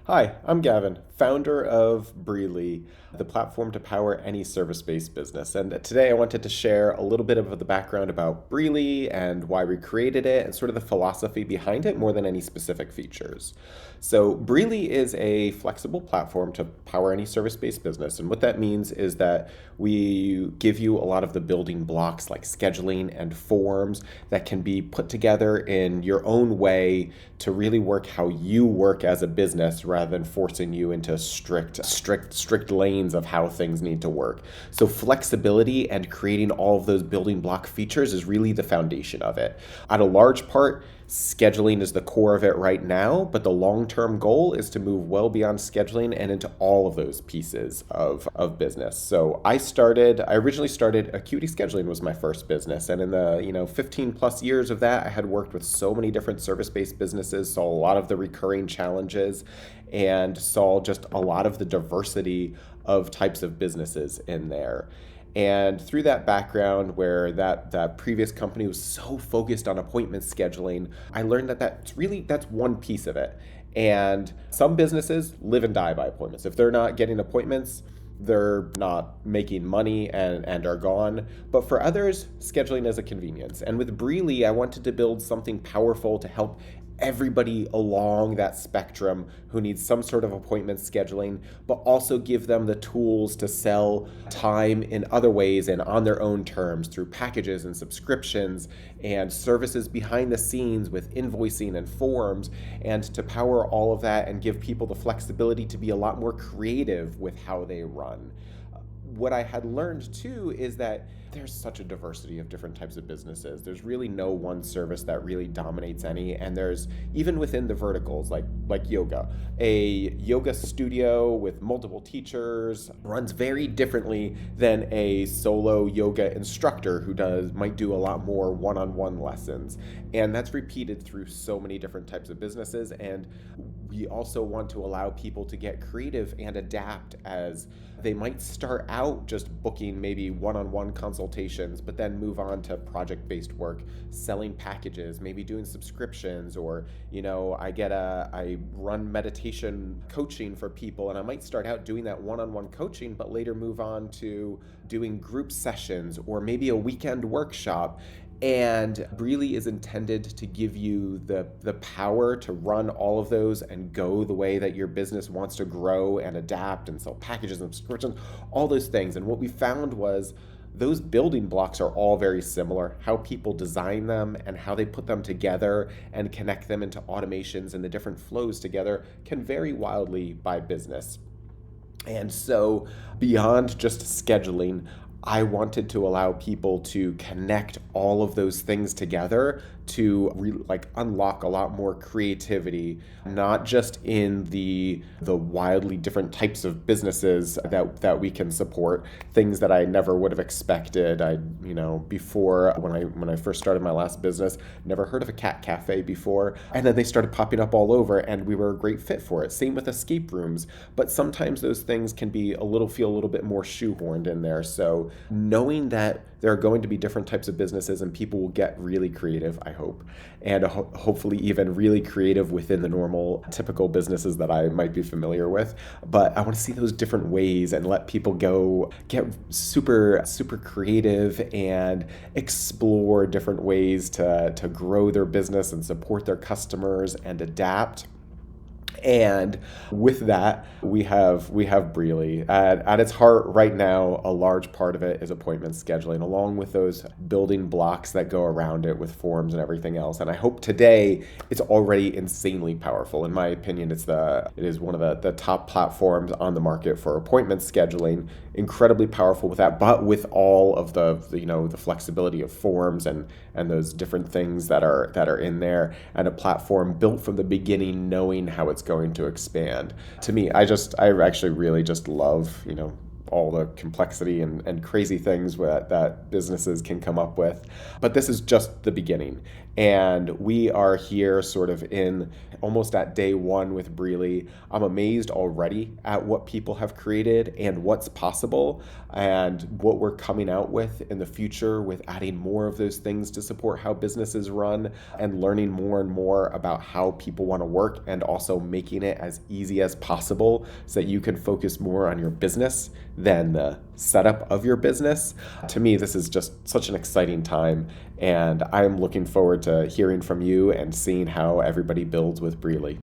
Hi, I'm Gavin, founder of Breely, the platform to power any service-based business. And today I wanted to share a little bit of the background about Breely and why we created it and sort of the philosophy behind it more than any specific features. So Breely is a flexible platform to power any service-based business. And what that means is that we give you a lot of the building blocks like scheduling and forms that can be put together in your own way to really work how you work as a business rather than forcing you into strict lanes of how things need to work. So flexibility and creating all of those building block features is really the foundation of it. At a large part, scheduling is the core of it right now, but the long-term goal is to move well beyond scheduling and into all of those pieces of business. So I originally started Acuity Scheduling was my first business. And in the, 15 plus years of that, I had worked with so many different service-based businesses, saw a lot of the recurring challenges and saw just a lot of the diversity of types of businesses in there. And through that background, where that previous company was so focused on appointment scheduling, I learned that that's one piece of it. And some businesses live and die by appointments. If they're not getting appointments, they're not making money and are gone. But for others, scheduling is a convenience. And with Breely, I wanted to build something powerful to help everybody along that spectrum who needs some sort of appointment scheduling, but also give them the tools to sell time in other ways and on their own terms through packages and subscriptions and services behind the scenes with invoicing and forms, and to power all of that and give people the flexibility to be a lot more creative with how they run. What I had learned too is that there's such a diversity of different types of businesses. There's really no one service that really dominates any, and there's even within the verticals like yoga. A yoga studio with multiple teachers runs very differently than a solo yoga instructor who might do a lot more one-on-one lessons. And that's repeated through so many different types of businesses. And we also want to allow people to get creative and adapt, as they might start out just booking maybe one-on-one consultations, but then move on to project-based work, selling packages, maybe doing subscriptions, or I run meditation coaching for people, and I might start out doing that one-on-one coaching, but later move on to doing group sessions or maybe a weekend workshop. And Breely is intended to give you the power to run all of those and go the way that your business wants to grow and adapt and sell packages and subscriptions, all those things. And what we found was those building blocks are all very similar. How people design them and how they put them together and connect them into automations and the different flows together can vary wildly by business. And so, beyond just scheduling, I wanted to allow people to connect all of those things together to unlock a lot more creativity, not just in the wildly different types of businesses that we can support, things that I never would have expected. Before, when I first started my last business, never heard of a cat cafe before, and then they started popping up all over, and we were a great fit for it. Same with escape rooms, but sometimes those things can feel a little bit more shoehorned in there. So knowing that there are going to be different types of businesses and people will get really creative, I hope, and hopefully even really creative within the normal, typical businesses that I might be familiar with. But I want to see those different ways and let people go get super, super creative and explore different ways to grow their business and support their customers and adapt. And with that, we have Breely. At its heart right now, a large part of it is appointment scheduling, along with those building blocks that go around it with forms and everything else. And I hope today it's already insanely powerful. In my opinion, it is one of the top platforms on the market for appointment scheduling. Incredibly powerful with that, but with all of the flexibility of forms and those different things that are in there, and a platform built from the beginning, knowing how it's going to expand. To me, I actually really just love, all the complexity and crazy things that businesses can come up with. But this is just the beginning. And we are here sort of in almost at day one with Breely. I'm amazed already at what people have created and what's possible and what we're coming out with in the future with adding more of those things to support how businesses run and learning more and more about how people want to work and also making it as easy as possible so that you can focus more on your business than the setup of your business. To me, this is just such an exciting time, and I'm looking forward to hearing from you and seeing how everybody builds with Breely.